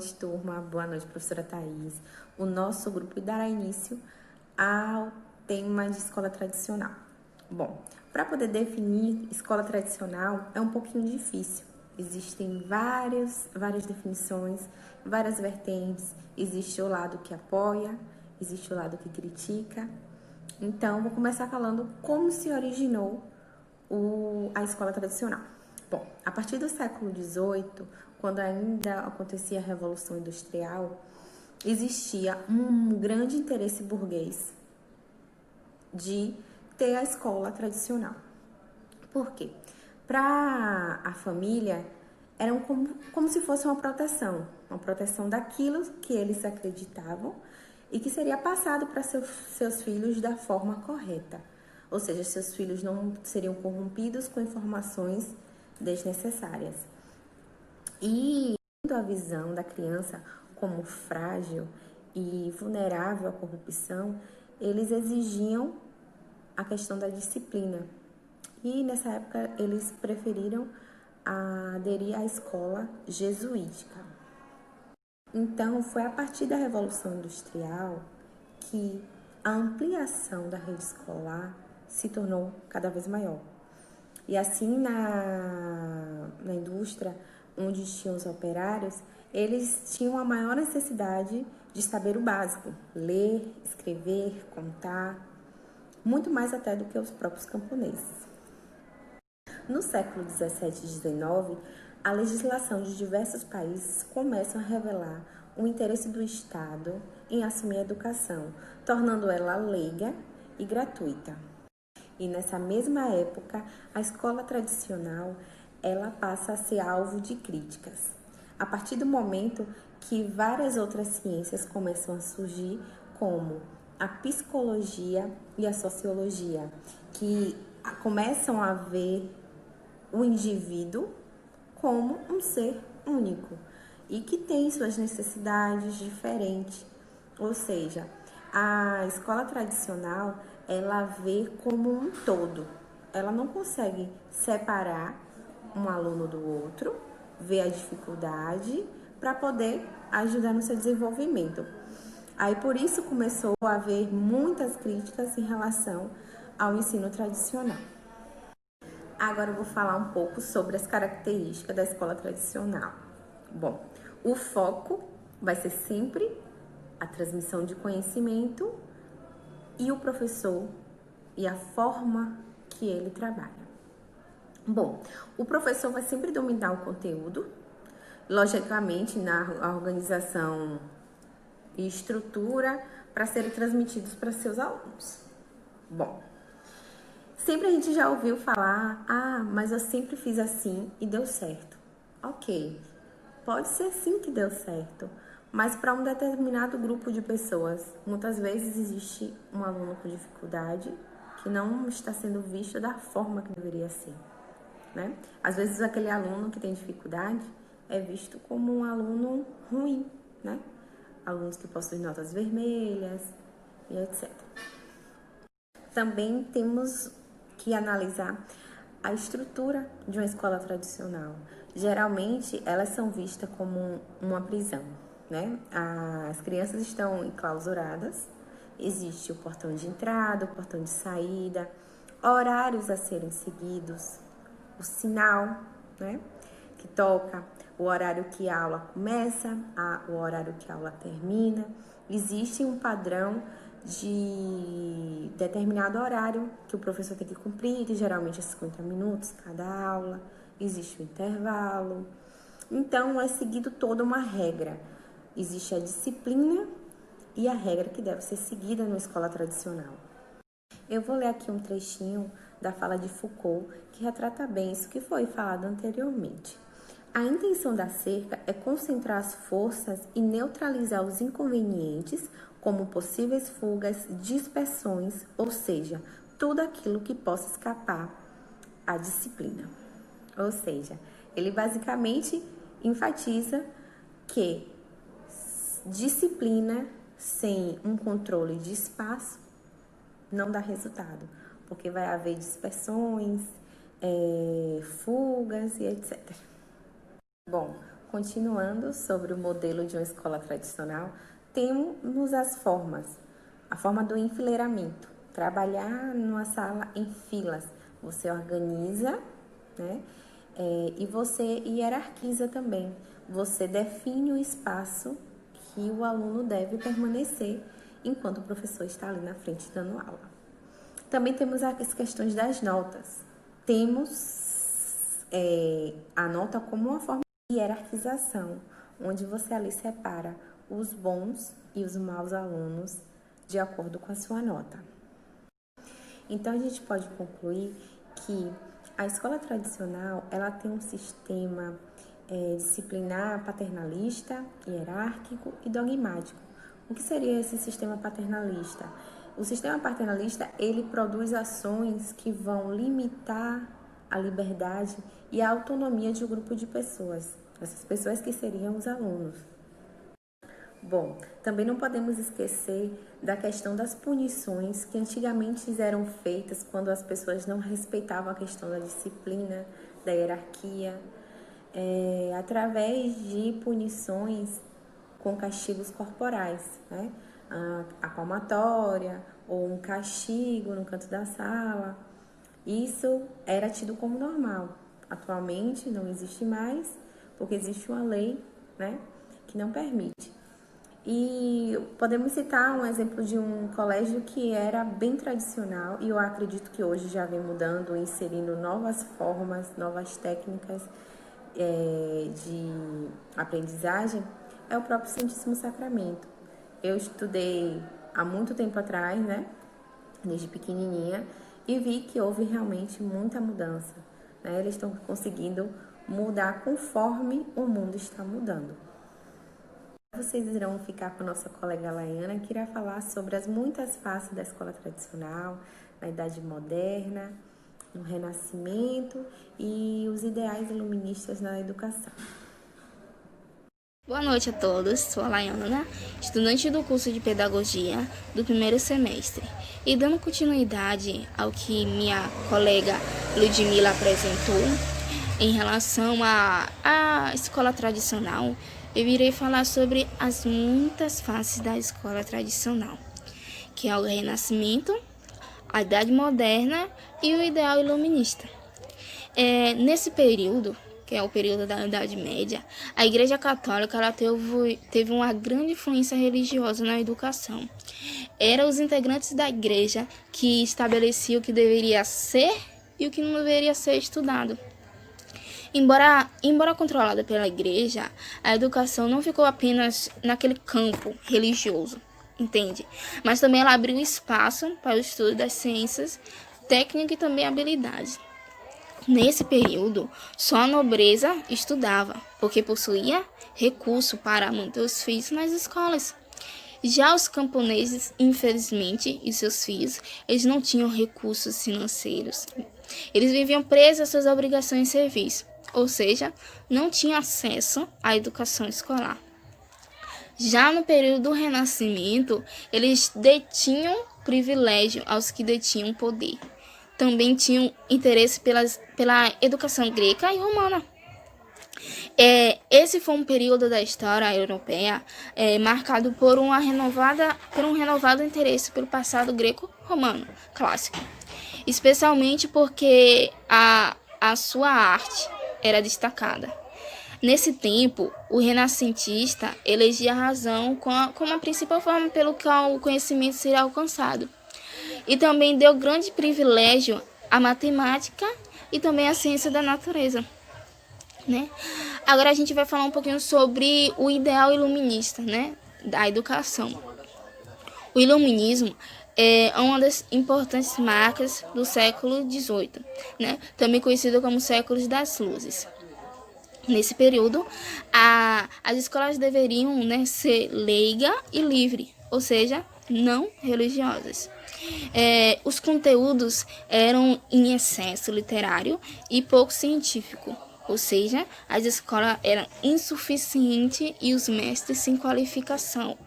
noite, turma. Boa noite, professora Thaís. O nosso grupo dará início ao tema de escola tradicional. Bom, para poder definir escola tradicional é um pouquinho difícil. Existem várias definições, várias vertentes. Existe o lado que apoia, existe o lado que critica. Então, vou começar falando como se originou a escola tradicional. Bom, a partir do século XVIII, quando ainda acontecia a Revolução Industrial, existia um grande interesse burguês de ter a escola tradicional. Por quê? Para a família, era como se fosse uma proteção daquilo que eles acreditavam e que seria passado para seus filhos da forma correta. Ou seja, seus filhos não seriam corrompidos com informações desnecessárias. E a visão da criança como frágil e vulnerável à corrupção, eles exigiam a questão da disciplina. E nessa época eles preferiram aderir à escola jesuítica. Então foi a partir da Revolução Industrial que a ampliação da rede escolar se tornou cada vez maior. E assim na indústria, onde tinham os operários, eles tinham a maior necessidade de saber o básico, ler, escrever, contar, muito mais até do que os próprios camponeses. No século 17 e 19, a legislação de diversos países começa a revelar o interesse do Estado em assumir a educação, tornando ela leiga e gratuita. E nessa mesma época, a escola tradicional, ela passa a ser alvo de críticas. A partir do momento que várias outras ciências começam a surgir, como a psicologia e a sociologia, que começam a ver o indivíduo como um ser único e que tem suas necessidades diferentes. Ou seja, a escola tradicional, ela vê como um todo. Ela não consegue separar um aluno do outro, ver a dificuldade para poder ajudar no seu desenvolvimento. Aí por isso começou a haver muitas críticas em relação ao ensino tradicional. Agora eu vou falar um pouco sobre as características da escola tradicional. Bom, o foco vai ser sempre a transmissão de conhecimento e o professor e a forma que ele trabalha. Bom, o professor vai sempre dominar o conteúdo, logicamente na organização e estrutura para serem transmitidos para seus alunos. Bom, sempre a gente já ouviu falar, mas eu sempre fiz assim e deu certo. Ok, pode ser sim que deu certo, mas para um determinado grupo de pessoas, muitas vezes existe um aluno com dificuldade que não está sendo visto da forma que deveria ser, né? Às vezes aquele aluno que tem dificuldade é visto como um aluno ruim, né? Alunos que possuem notas vermelhas e etc. Também temos que analisar a estrutura de uma escola tradicional. Geralmente, elas são vistas como uma prisão, né? As crianças estão enclausuradas, existe o portão de entrada, o portão de saída, horários a serem seguidos, o sinal, né, que toca, o horário que a aula começa, o horário que a aula termina. Existe um padrão de determinado horário que o professor tem que cumprir, que geralmente é 50 minutos cada aula, existe o intervalo. Então, é seguido toda uma regra. Existe a disciplina e a regra que deve ser seguida numa escola tradicional. Eu vou ler aqui um trechinho da fala de Foucault, que retrata bem isso que foi falado anteriormente. A intenção da cerca é concentrar as forças e neutralizar os inconvenientes, como possíveis fugas, dispersões, ou seja, tudo aquilo que possa escapar à disciplina. Ou seja, ele basicamente enfatiza que disciplina sem um controle de espaço não dá resultado, porque vai haver dispersões, fugas e etc. Bom, continuando sobre o modelo de uma escola tradicional, temos as formas. A forma do enfileiramento, trabalhar numa sala em filas. Você organiza, né? E você hierarquiza também. Você define o espaço que o aluno deve permanecer enquanto o professor está ali na frente dando aula. Também temos as questões das notas. Temos a nota como uma forma de hierarquização, onde você ali separa os bons e os maus alunos de acordo com a sua nota. Então, a gente pode concluir que a escola tradicional, ela tem um sistema disciplinar paternalista, hierárquico e dogmático. O que seria esse sistema paternalista? O sistema paternalista, ele produz ações que vão limitar a liberdade e a autonomia de um grupo de pessoas. Essas pessoas que seriam os alunos. Bom, também não podemos esquecer da questão das punições que antigamente eram feitas quando as pessoas não respeitavam a questão da disciplina, da hierarquia, através de punições com castigos corporais, né? A palmatória ou um castigo no canto da sala. Isso era tido como normal. Atualmente não existe mais, porque existe uma lei, né, que não permite. E podemos citar um exemplo de um colégio que era bem tradicional e eu acredito que hoje já vem mudando, inserindo novas formas, novas técnicas de aprendizagem, é o próprio Santíssimo Sacramento. Eu estudei há muito tempo atrás, né, desde pequenininha, e vi que houve realmente muita mudança, né? Eles estão conseguindo mudar conforme o mundo está mudando. Vocês irão ficar com a nossa colega Laiana, que irá falar sobre as muitas faces da escola tradicional, na Idade Moderna, no Renascimento e os ideais iluministas na educação. Boa noite a todos, sou a Laiana, estudante do curso de Pedagogia do primeiro semestre. E dando continuidade ao que minha colega Ludmila apresentou em relação à escola tradicional, eu irei falar sobre as muitas faces da escola tradicional, que é o Renascimento, a Idade Moderna e o ideal iluminista. Nesse período, que é o período da Idade Média, a Igreja Católica ela teve uma grande influência religiosa na educação. Eram os integrantes da Igreja que estabeleciam o que deveria ser e o que não deveria ser estudado. Embora controlada pela Igreja, a educação não ficou apenas naquele campo religioso, entende? Mas também ela abriu espaço para o estudo das ciências, técnica e também habilidades. Nesse período, só a nobreza estudava, porque possuía recurso para manter os filhos nas escolas. Já os camponeses, infelizmente, e seus filhos, eles não tinham recursos financeiros. Eles viviam presos às suas obrigações de serviço, ou seja, não tinham acesso à educação escolar. Já no período do Renascimento, eles detinham privilégio aos que detinham poder. Também tinham interesse pela educação grega e romana. Esse foi um período da história europeia marcado por um renovado interesse pelo passado greco-romano clássico, especialmente porque a sua arte era destacada. Nesse tempo, o renascentista elegia a razão como a principal forma pelo qual o conhecimento seria alcançado. E também deu grande privilégio à matemática e também à ciência da natureza, né? Agora a gente vai falar um pouquinho sobre o ideal iluminista, né, da educação. O iluminismo é uma das importantes marcas do século XVIII, né, também conhecido como séculos das luzes. Nesse período, as escolas deveriam, né, ser leiga e livre, ou seja, não religiosas. Os conteúdos eram em excesso literário e pouco científico, ou seja, as escolas eram insuficientes e os mestres sem qualificação.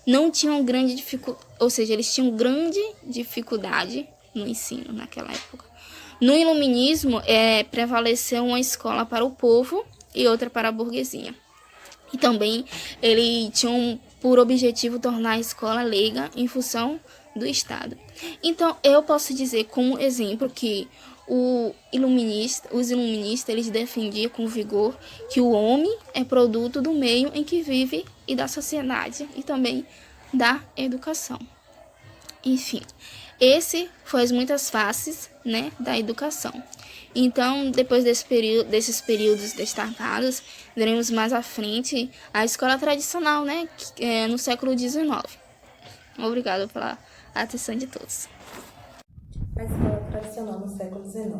Não tinham grande dificuldade, ou seja, eles tinham grande dificuldade no ensino naquela época. No iluminismo, prevaleceu uma escola para o povo e outra para a burguesia. E também ele tinha por objetivo tornar a escola leiga em função do Estado. Então, eu posso dizer como exemplo que os iluministas eles defendiam com vigor que o homem é produto do meio em que vive e da sociedade e também da educação. Enfim, esse foi as muitas faces, né, da educação. Então, depois desses períodos destacados, veremos mais à frente a escola tradicional, né, que é no século XIX. Obrigada pela atenção de todos. A escola tradicional no século XIX.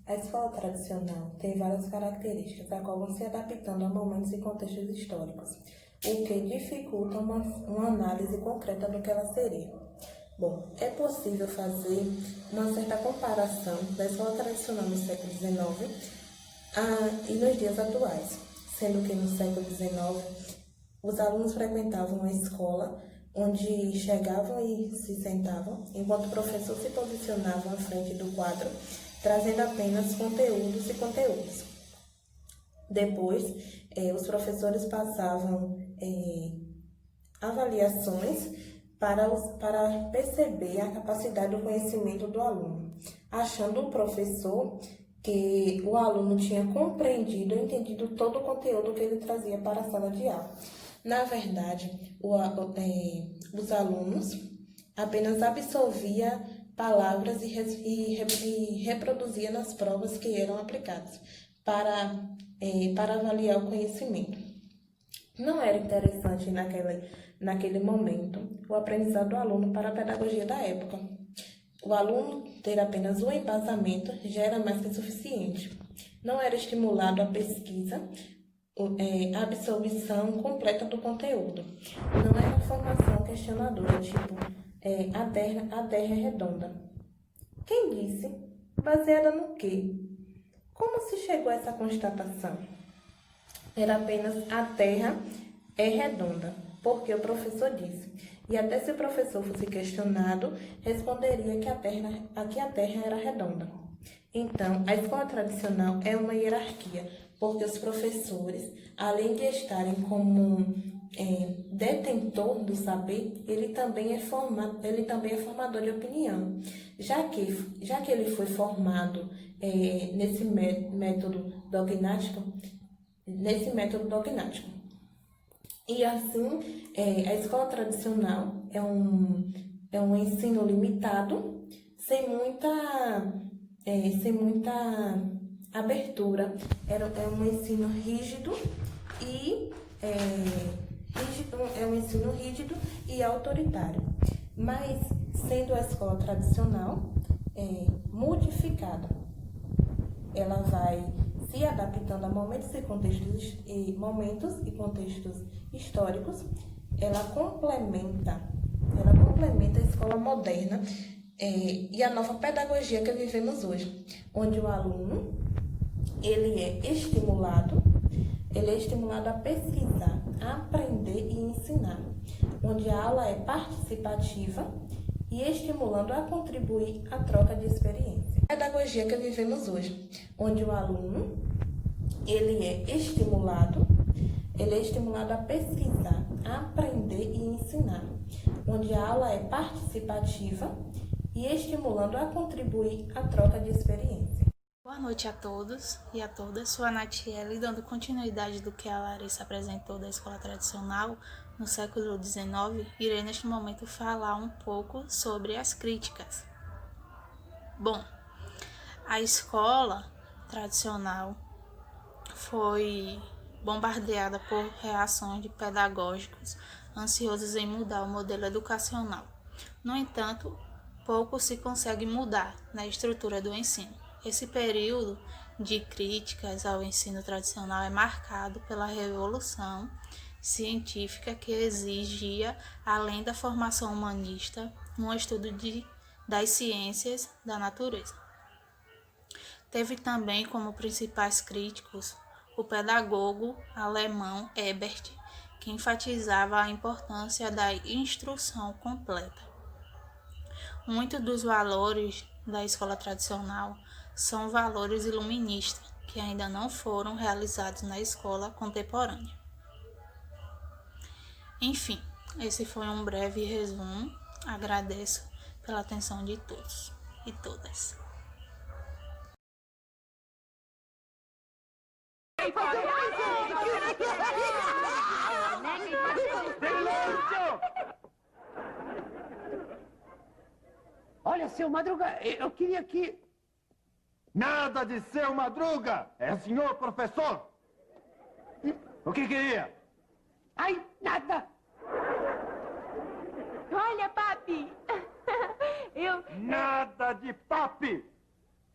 A escola tradicional tem várias características, a qual vão se adaptando a momentos e contextos históricos, o que dificulta uma análise concreta do que ela seria. Bom, é possível fazer uma certa comparação da escola tradicional no século XIX e nos dias atuais, sendo que no século XIX os alunos frequentavam a escola onde chegavam e se sentavam, enquanto o professor se posicionava à frente do quadro, trazendo apenas conteúdos e conteúdos. Depois, os professores passavam avaliações para perceber a capacidade do conhecimento do aluno, achando o professor que o aluno tinha compreendido e entendido todo o conteúdo que ele trazia para a sala de aula. Na verdade, os alunos apenas absorviam palavras e reproduzia nas provas que eram aplicadas para avaliar o conhecimento. Não era interessante naquele momento o aprendizado do aluno para a pedagogia da época. O aluno ter apenas um embasamento já era mais que suficiente. Não era estimulado a pesquisa, a absorção completa do conteúdo. Não era formação questionadora, tipo, a terra é redonda. Quem disse? Baseada no quê? Como se chegou a essa constatação? Era apenas a terra é redonda, porque o professor disse. E até se o professor fosse questionado, responderia que a terra era redonda. Então, a escola tradicional é uma hierarquia, porque os professores, além de estarem como detentor do saber, ele também é formador de opinião, já que ele foi formado nesse método dogmático. E assim, a escola tradicional é um ensino limitado, sem muita abertura. É um ensino rígido e autoritário. Mas, sendo a escola tradicional modificada, ela vai se adaptando a momentos e contextos históricos. Ela complementa a escola moderna e a nova pedagogia que vivemos hoje, onde o aluno ele é estimulado a pesquisar, a aprender e ensinar, onde a aula é participativa e estimulando a contribuir à troca de experiência. A pedagogia que vivemos hoje, onde o aluno ele é estimulado a pesquisar, a aprender e ensinar, onde a aula é participativa e estimulando a contribuir à troca de experiência. Boa noite a todos e a todas. Sou a Natiele, dando continuidade do que a Larissa apresentou da escola tradicional no século XIX. Irei neste momento falar um pouco sobre as críticas. Bom, a escola tradicional foi bombardeada por reações de pedagógicos ansiosos em mudar o modelo educacional. No entanto, pouco se consegue mudar na estrutura do ensino. Esse período de críticas ao ensino tradicional é marcado pela revolução científica que exigia, além da formação humanista, um estudo das ciências da natureza. Teve também como principais críticos o pedagogo alemão Ebert, que enfatizava a importância da instrução completa. Muitos dos valores da escola tradicional são valores iluministas, que ainda não foram realizados na escola contemporânea. Enfim, esse foi um breve resumo. Agradeço pela atenção de todos e todas. Silêncio! Olha, seu Madruga, eu queria que... Nada de seu Madruga! É senhor professor! O que queria? Ai, nada! Olha, papi! Nada de papi!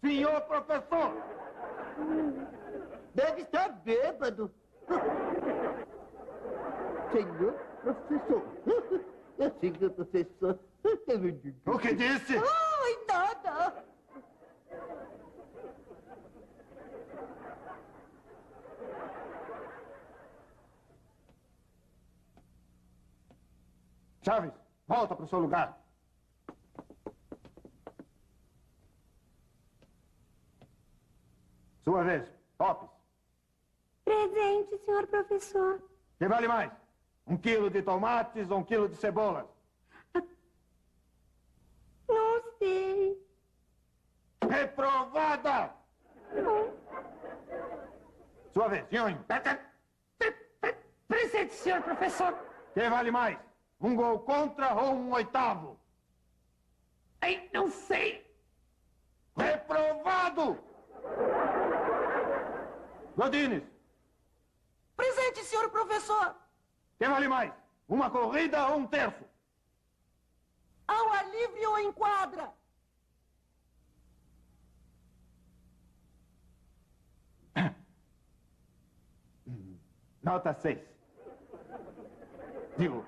Senhor professor! Deve estar bêbado. Senhor professor. Senhor professor. O que disse? Ai, nada. Chaves, volta para o seu lugar. Sua vez, Popes. Presente, senhor professor. Que vale mais? 1 quilo de tomates ou 1 quilo de cebolas? Não sei. Reprovada! Sua vez, Nhonho. Presente, senhor professor. Que vale mais? 1 gol contra ou 1 oitavo? Ai, não sei. Reprovado! Godines. Presente, senhor professor. Que vale mais? 1 corrida ou 1 terço? Ao ar livre ou em quadra? Nota 6. Digo,